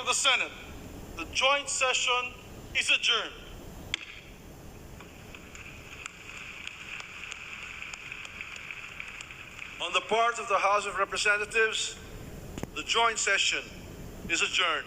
the Senate. The joint session is adjourned. On the part of the House of Representatives, the joint session is adjourned.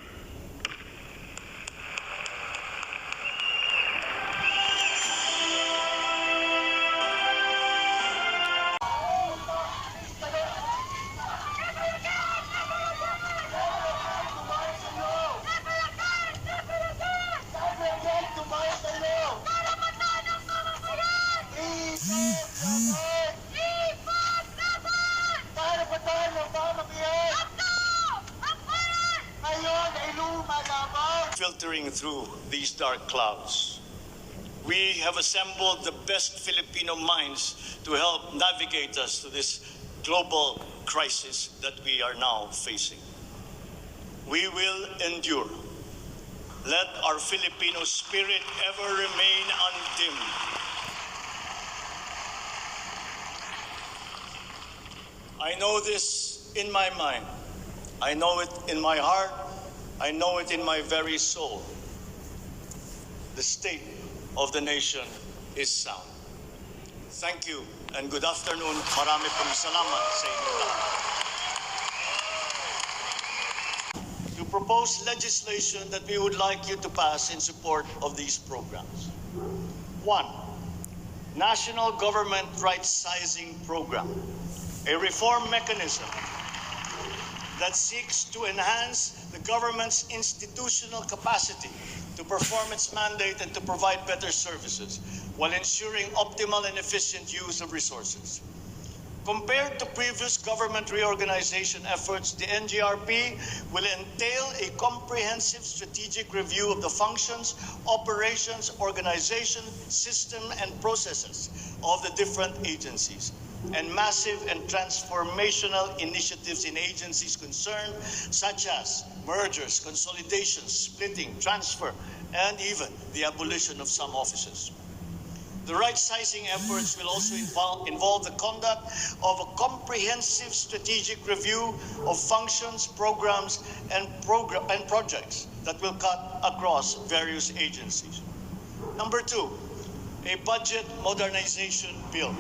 Filtering through these dark clouds, we have assembled the best Filipino minds to help navigate us to this global crisis that we are now facing. We will endure. Let our Filipino spirit ever remain undimmed. I know this in my mind. I know it in my heart. I know it in my very soul. The state of the nation is sound. Thank you and good afternoon. Marami pong salamat sa inyo lahat. To propose legislation that we would like you to pass in support of these programs. 1. National Government Right Sizing Program, a reform mechanism that seeks to enhance the government's institutional capacity to perform its mandate and to provide better services while ensuring optimal and efficient use of resources. Compared to previous government reorganization efforts, the NGRP will entail a comprehensive strategic review of the functions, operations, organization, system, and processes of the different agencies, and massive and transformational initiatives in agencies concerned, such as mergers, consolidations, splitting, transfer, and even the abolition of some offices. The right-sizing efforts will also involve the conduct of a comprehensive strategic review of functions, programs, and projects that will cut across various agencies. Number 2, a budget modernization bill.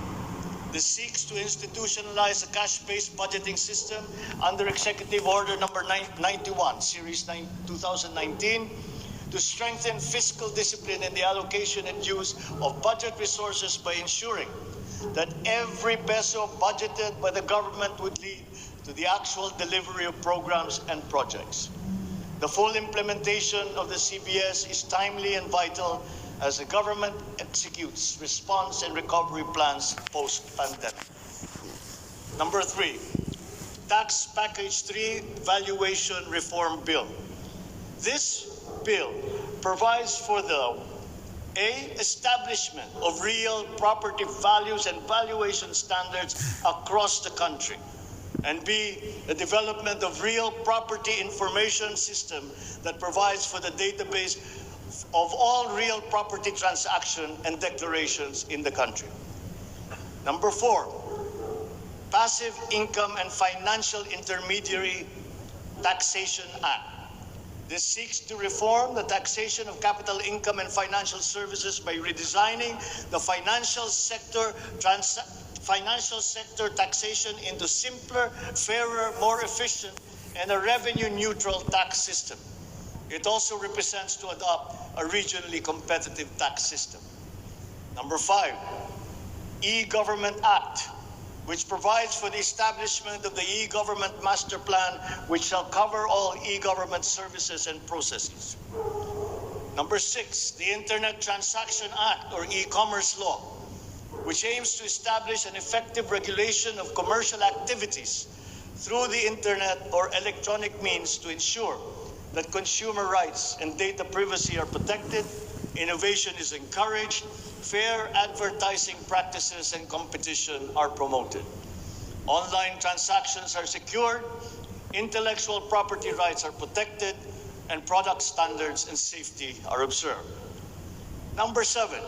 This seeks to institutionalize a cash-based budgeting system under Executive Order number 91, Series 2019, to strengthen fiscal discipline in the allocation and use of budget resources by ensuring that every peso budgeted by the government would lead to the actual delivery of programs and projects. The full implementation of the CBS is timely and vital as the government executes response and recovery plans post-pandemic. Number 3, Tax Package 3 Valuation Reform Bill. This bill provides for the A, establishment of real property values and valuation standards across the country, and B, the development of real property information system that provides for the database of all real property transaction and declarations in the country. Number 4, Passive Income and Financial Intermediary Taxation Act. This seeks to reform the taxation of capital income and financial services by redesigning the financial sector taxation into simpler, fairer, more efficient, and a revenue-neutral tax system. It also represents to adopt a regionally competitive tax system. Number 5, E-Government Act, which provides for the establishment of the E-Government Master Plan, which shall cover all e-government services and processes. Number 6, the Internet Transaction Act, or e-commerce law, which aims to establish an effective regulation of commercial activities through the Internet or electronic means to ensure that consumer rights and data privacy are protected, innovation is encouraged, fair advertising practices and competition are promoted. Online transactions are secured, intellectual property rights are protected, and product standards and safety are observed. Number 7,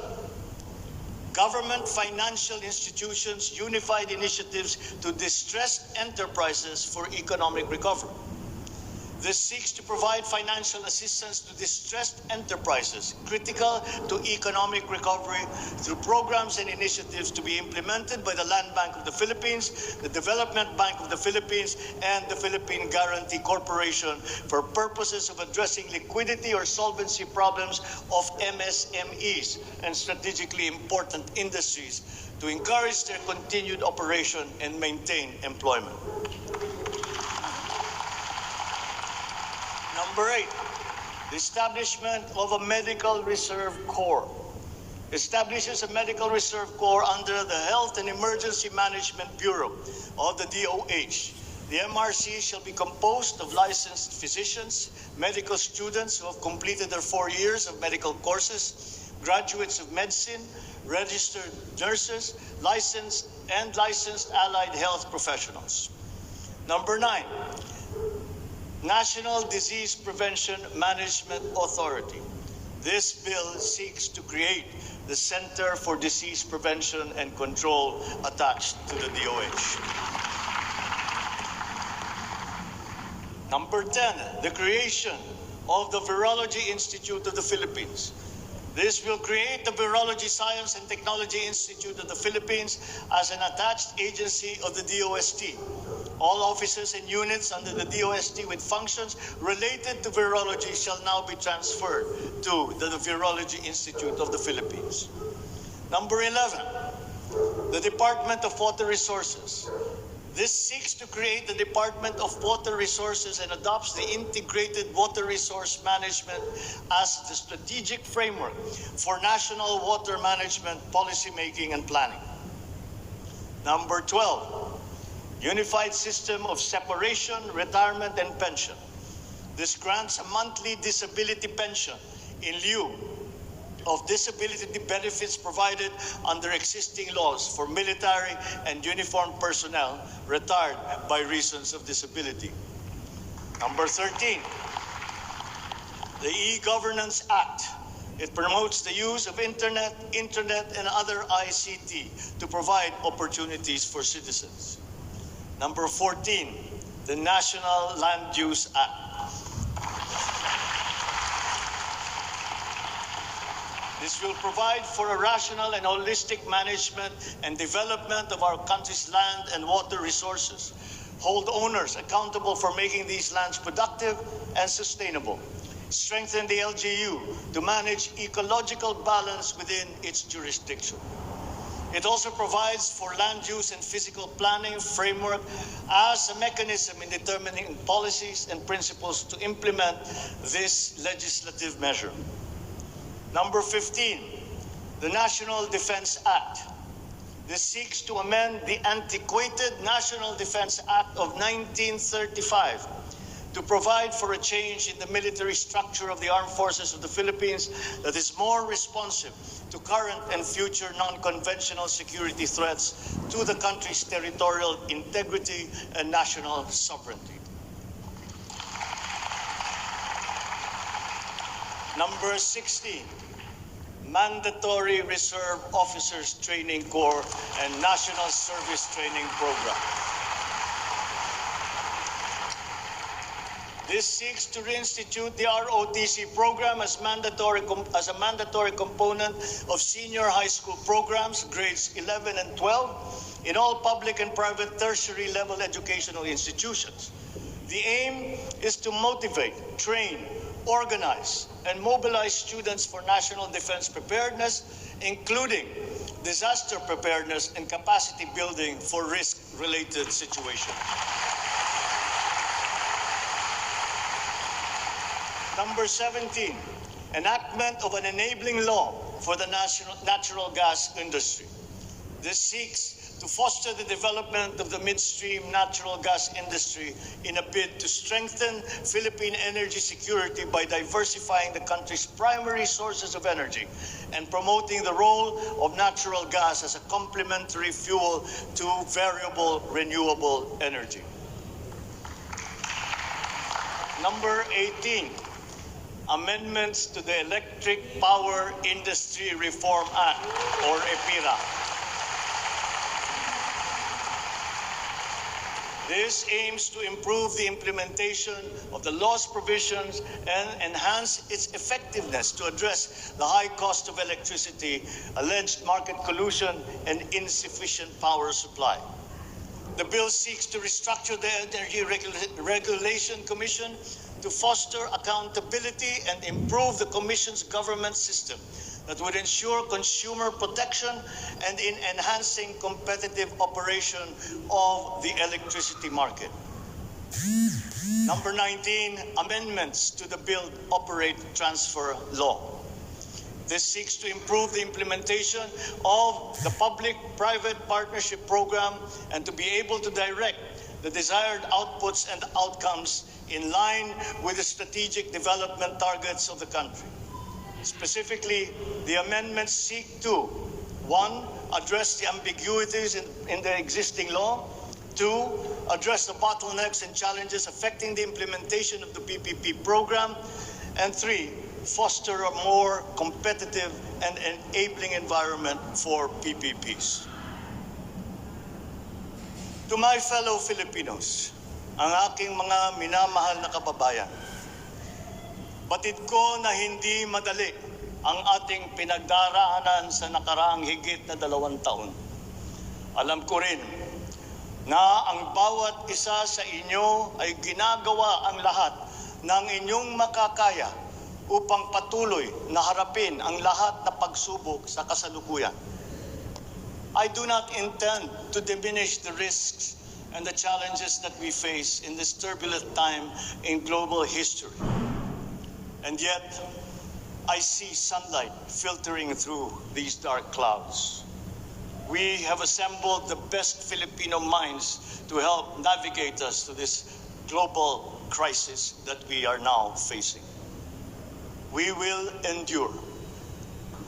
government financial institutions unified initiatives to distressed enterprises for economic recovery. This seeks to provide financial assistance to distressed enterprises critical to economic recovery through programs and initiatives to be implemented by the Land Bank of the Philippines, the Development Bank of the Philippines, and the Philippine Guarantee Corporation for purposes of addressing liquidity or solvency problems of MSMEs and strategically important industries to encourage their continued operation and maintain employment. Number 8, the establishment of a Medical Reserve Corps. Establishes a Medical Reserve Corps under the Health and Emergency Management Bureau of the DOH. The MRC shall be composed of licensed physicians, medical students who have completed their 4 years of medical courses, graduates of medicine, registered nurses, licensed allied health professionals. Number 9, National Disease Prevention Management Authority. This bill seeks to create the Center for Disease Prevention and Control attached to the DOH. Number 10, the creation of the Virology Institute of the Philippines. This will create the Virology Science and Technology Institute of the Philippines as an attached agency of the DOST. All offices and units under the DOST with functions related to virology shall now be transferred to the Virology Institute of the Philippines. Number 11, the Department of Water Resources. This seeks to create the Department of Water Resources and adopts the Integrated Water Resource Management as the strategic framework for national water management, policymaking, and planning. Number 12, Unified System of Separation, Retirement, and Pension. This grants a monthly disability pension in lieu of disability benefits provided under existing laws for military and uniformed personnel retired by reasons of disability. Number 13, the E-Governance Act. It promotes the use of internet, and other ICT to provide opportunities for citizens. Number 14, the National Land Use Act. This will provide for a rational and holistic management and development of our country's land and water resources, hold owners accountable for making these lands productive and sustainable, strengthen the LGU to manage ecological balance within its jurisdiction. It also provides for land use and physical planning framework as a mechanism in determining policies and principles to implement this legislative measure. Number 15, the National Defense Act. This seeks to amend the antiquated National Defense Act of 1935 to provide for a change in the military structure of the armed forces of the Philippines that is more responsive to current and future non-conventional security threats to the country's territorial integrity and national sovereignty. Number 16, Mandatory Reserve Officers Training Corps and National Service Training Program. This seeks to reinstitute the ROTC program as a mandatory component of senior high school programs, grades 11 and 12, in all public and private tertiary level educational institutions. The aim is to motivate, train, organize, and mobilize students for national defense preparedness, including disaster preparedness and capacity building for risk-related situations. Number 17, enactment of an enabling law for the natural gas industry. This seeks to foster the development of the midstream natural gas industry in a bid to strengthen Philippine energy security by diversifying the country's primary sources of energy and promoting the role of natural gas as a complementary fuel to variable renewable energy. Number 18, amendments to the Electric Power Industry Reform Act, or EPIRA. This aims to improve the implementation of the law's provisions and enhance its effectiveness to address the high cost of electricity, alleged market collusion, and insufficient power supply. The bill seeks to restructure the Energy Regulation Commission to foster accountability and improve the Commission's government system that would ensure consumer protection and in enhancing competitive operation of the electricity market. Number 19, amendments to the Build, Operate, Transfer law. This seeks to improve the implementation of the public-private partnership program and to be able to direct the desired outputs and outcomes in line with the strategic development targets of the country. Specifically, the amendments seek to, 1, address the ambiguities in the existing law, 2, address the bottlenecks and challenges affecting the implementation of the PPP program, and 3, foster a more competitive and enabling environment for PPPs. To my fellow Filipinos, ang aking mga minamahal na kababayan, batid ko na hindi madali ang ating pinagdaraanan sa nakaraang higit na 2 taon. Alam ko rin na ang bawat isa sa inyo ay ginagawa ang lahat ng inyong makakaya upang patuloy na harapin ang lahat na pagsubok sa kasalukuyan. I do not intend to diminish the risks and the challenges that we face in this turbulent time in global history. And yet, I see sunlight filtering through these dark clouds. We have assembled the best Filipino minds to help navigate us to this global crisis that we are now facing. We will endure.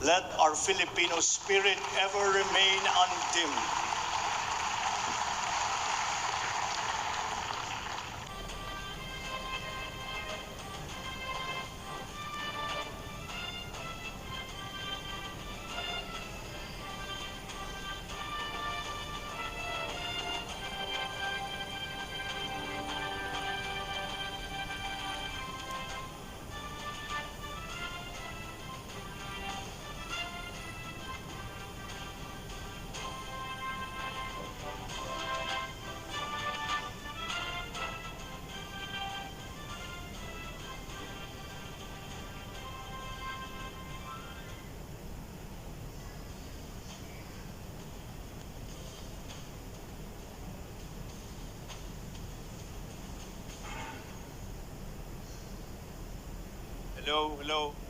Let our Filipino spirit ever remain undimmed. Hello, hello.